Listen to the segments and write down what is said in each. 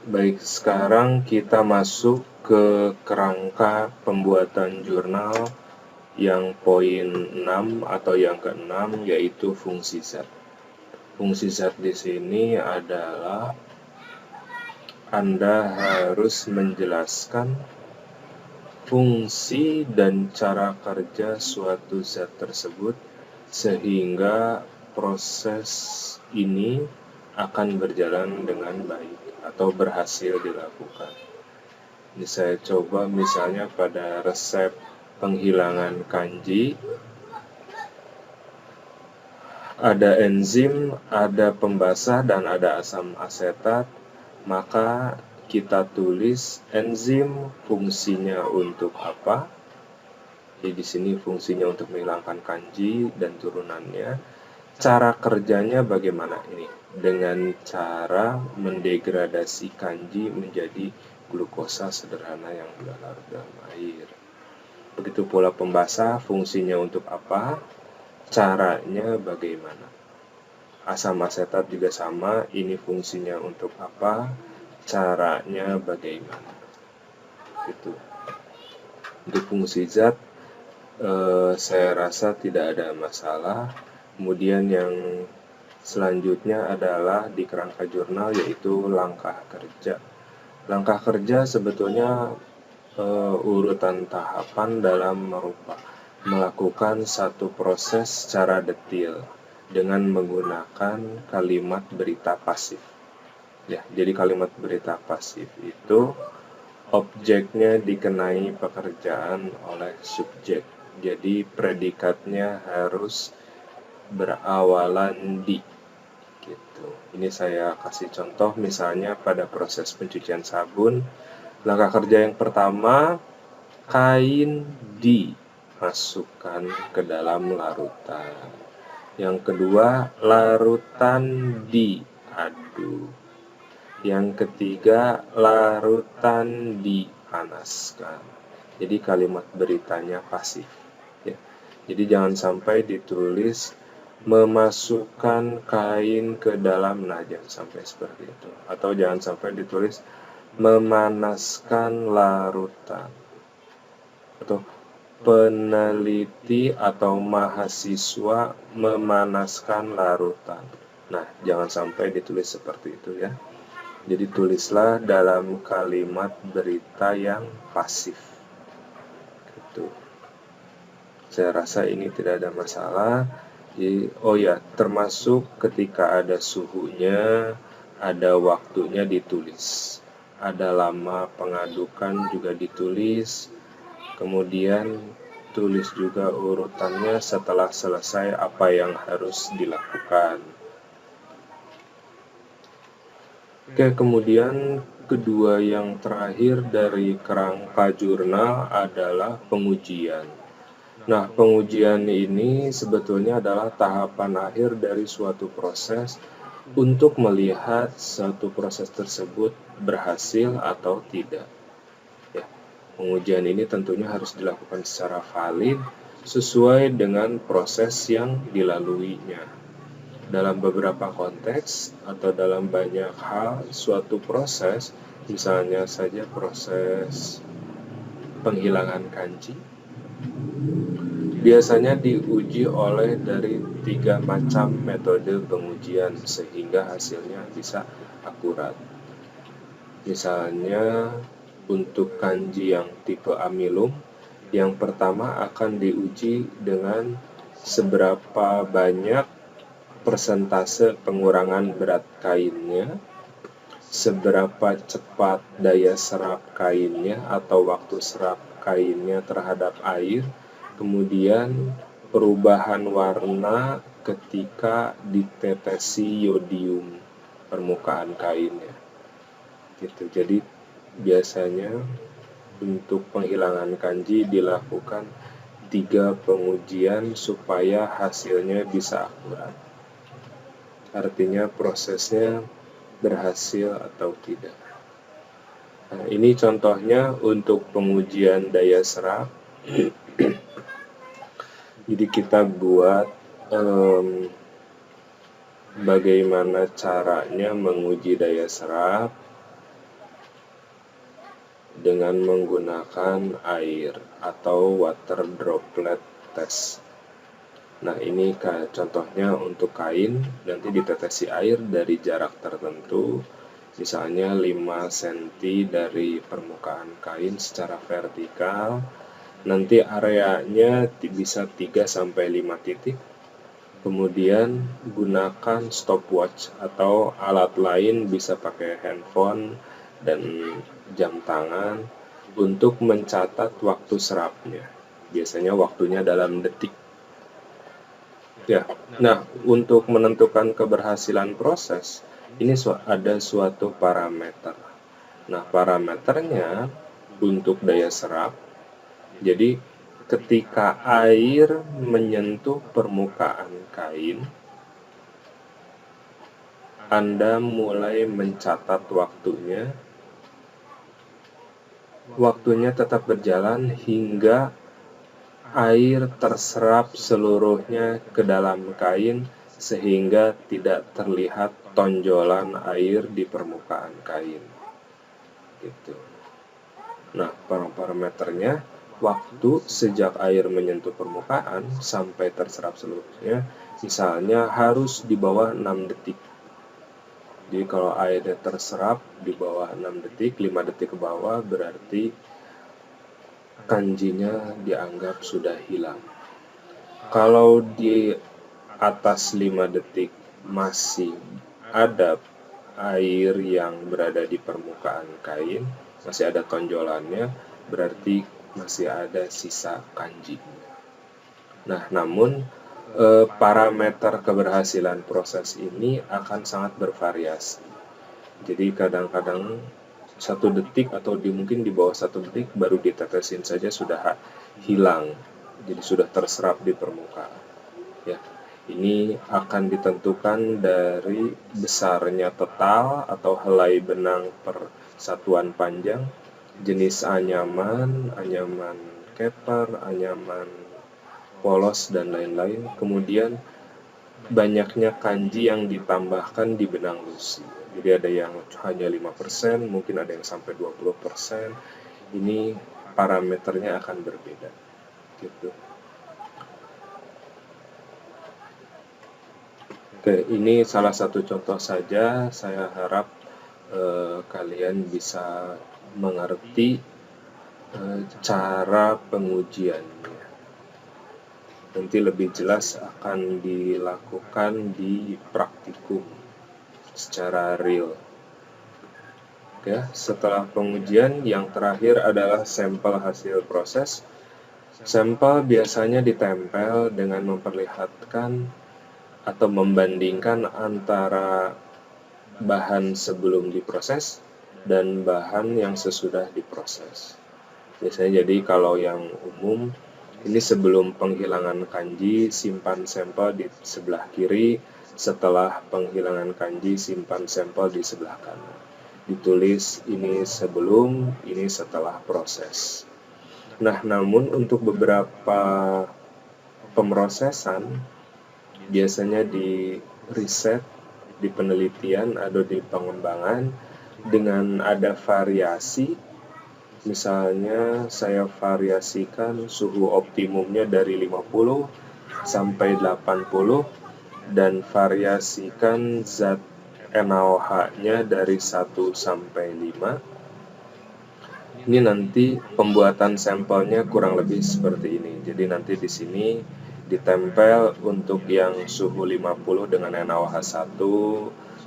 Baik, sekarang kita masuk ke kerangka pembuatan jurnal yang poin 6 atau yang ke-6, yaitu fungsi Z. Fungsi Z di sini adalah Anda harus menjelaskan fungsi dan cara kerja suatu zat tersebut sehingga proses ini akan berjalan dengan baik atau berhasil dilakukan. Ini saya coba misalnya pada resep penghilangan kanji, ada enzim, ada pembasah, dan ada asam asetat. Maka kita tulis enzim fungsinya untuk apa. Jadi di sini fungsinya untuk menghilangkan kanji dan turunannya. Cara kerjanya bagaimana ini? Dengan cara mendegradasi kanji menjadi glukosa sederhana yang larut dalam air. Begitu pula pembasah, fungsinya untuk apa? Caranya bagaimana? Asam asetat juga sama, ini fungsinya untuk apa? Caranya bagaimana? Gitu. Untuk fungsi zat, saya rasa tidak ada masalah. Kemudian yang selanjutnya adalah di kerangka jurnal, yaitu langkah kerja. Langkah kerja sebetulnya urutan tahapan dalam melakukan satu proses secara detail dengan menggunakan kalimat berita pasif. Ya, jadi kalimat berita pasif itu objeknya dikenai pekerjaan oleh subjek. Jadi predikatnya harus berawalan di. Gitu. Ini saya kasih contoh misalnya pada proses pencucian sabun. Langkah kerja yang pertama, kain dimasukkan ke dalam larutan. Yang kedua, larutan diaduk. Yang ketiga, larutan dipanaskan. Jadi kalimat beritanya pasif. Ya. Jadi jangan sampai ditulis memasukkan kain ke dalam, nah jangan sampai seperti itu. Atau jangan sampai ditulis memanaskan larutan. Atau peneliti atau mahasiswa memanaskan larutan. Nah, jangan sampai ditulis seperti itu ya. Jadi tulislah dalam kalimat berita yang pasif. Gitu. Saya rasa ini tidak ada masalah. Jadi, oh ya, termasuk ketika ada suhunya, ada waktunya ditulis. Ada lama pengadukan juga ditulis. Kemudian tulis juga urutannya setelah selesai apa yang harus dilakukan. Oke, kemudian kedua yang terakhir dari kerangka jurnal adalah pengujian. Nah, pengujian ini sebetulnya adalah tahapan akhir dari suatu proses untuk melihat suatu proses tersebut berhasil atau tidak. Ya, pengujian ini tentunya harus dilakukan secara valid sesuai dengan proses yang dilaluinya. Dalam beberapa konteks atau dalam banyak hal, suatu proses, misalnya saja proses penghilangan kanji, biasanya diuji oleh dari 3 macam metode pengujian sehingga hasilnya bisa akurat. Misalnya untuk kanji yang tipe amilum, yang pertama akan diuji dengan seberapa banyak persentase pengurangan berat kainnya, seberapa cepat daya serap kainnya atau waktu serap kainnya terhadap air, kemudian perubahan warna ketika ditetesi yodium permukaan kainnya. Gitu. Jadi biasanya untuk penghilangan kanji dilakukan 3 pengujian supaya hasilnya bisa akurat. Artinya prosesnya berhasil atau tidak. Nah, ini contohnya untuk pengujian daya serap. Jadi kita buat bagaimana caranya menguji daya serap. dengan menggunakan air atau water droplet test. Nah, ini contohnya untuk kain, nanti ditetesi air dari jarak tertentu, misalnya 5 cm dari permukaan kain secara vertikal. Nanti areanya bisa 3-5 titik. Kemudian gunakan stopwatch atau alat lain, bisa pakai handphone dan jam tangan untuk mencatat waktu serapnya. Biasanya waktunya dalam detik. Ya, nah untuk menentukan keberhasilan proses, ini ada suatu parameter. Nah, parameternya untuk daya serap. Jadi, ketika air menyentuh permukaan kain, Anda mulai mencatat waktunya. Waktunya tetap berjalan hingga air terserap seluruhnya ke dalam kain sehingga tidak terlihat tonjolan air di permukaan kain. Gitu. Nah, parameternya waktu sejak air menyentuh permukaan sampai terserap seluruhnya, misalnya harus di bawah 6 detik. Jadi kalau airnya terserap di bawah 6 detik, 5 detik ke bawah berarti kanjinya dianggap sudah hilang. Kalau di atas 5 detik masih ada air yang berada di permukaan kain, masih ada tonjolannya, berarti masih ada sisa kanji. Nah, namun parameter keberhasilan proses ini akan sangat bervariasi. Jadi kadang-kadang 1 detik atau mungkin di bawah 1 detik baru ditetesin saja sudah hilang, jadi sudah terserap di permukaan. Ya, ini akan ditentukan dari besarnya total atau helai benang per satuan panjang, jenis anyaman, anyaman keper, anyaman polos, dan lain-lain. Kemudian banyaknya kanji yang ditambahkan di benang lusi. Jadi ada yang hanya 5%, mungkin ada yang sampai 20%. Ini parameternya akan berbeda. Gitu. Oke, ini salah satu contoh saja. Saya harap kalian bisa mengerti cara pengujiannya. Nanti lebih jelas akan dilakukan di praktikum secara real. Oke, setelah pengujian, yang terakhir adalah sampel hasil proses. Sampel biasanya ditempel dengan memperlihatkan atau membandingkan antara bahan sebelum diproses dan bahan yang sesudah diproses. Biasanya jadi kalau yang umum, ini sebelum penghilangan kanji, simpan sampel di sebelah kiri. Setelah penghilangan kanji, simpan sampel di sebelah kanan. Ditulis ini sebelum, ini setelah proses. Nah, namun untuk beberapa pemrosesan, biasanya di riset, di penelitian, atau di pengembangan, dengan ada variasi. Misalnya saya variasikan suhu optimumnya dari 50 sampai 80 dan variasikan zat NaOH-nya dari 1 sampai 5. Ini nanti pembuatan sampelnya kurang lebih seperti ini. Jadi nanti di sini ditempel untuk yang suhu 50 dengan NaOH 1,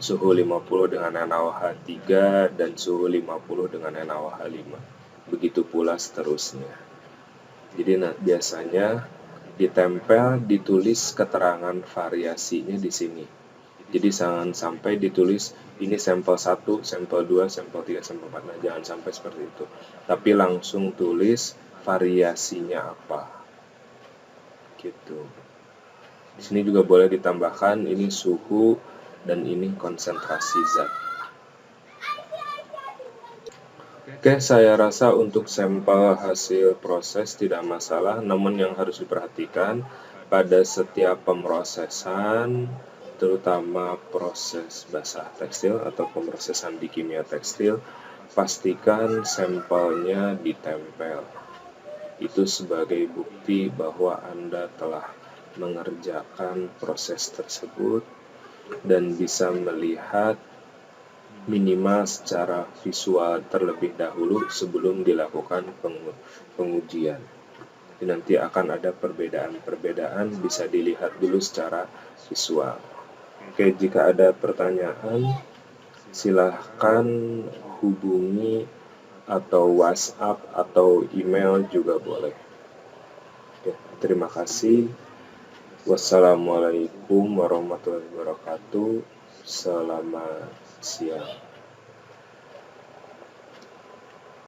suhu 50 dengan NaOH 3, dan suhu 50 dengan NaOH 5. Begitu pula seterusnya. Jadi biasanya ditempel, ditulis keterangan variasinya di sini. Jadi jangan sampai ditulis ini sampel 1, sampel 2, sampel 3, sampel 4. Nah, jangan sampai seperti itu. Tapi langsung tulis variasinya apa. Gitu. Di sini juga boleh ditambahkan ini suhu dan ini konsentrasi zat. Oke, saya rasa untuk sampel hasil proses tidak masalah, namun yang harus diperhatikan pada setiap pemrosesan, terutama proses basah tekstil atau pemrosesan di kimia tekstil, pastikan sampelnya ditempel. Itu sebagai bukti bahwa Anda telah mengerjakan proses tersebut dan bisa melihat minimal secara visual terlebih dahulu sebelum dilakukan pengujian. Nanti akan ada perbedaan-perbedaan, bisa dilihat dulu secara visual. Oke, jika ada pertanyaan, silahkan hubungi atau WhatsApp atau email juga boleh. Oke, terima kasih. Wassalamualaikum warahmatullahi wabarakatuh. Selamat siang.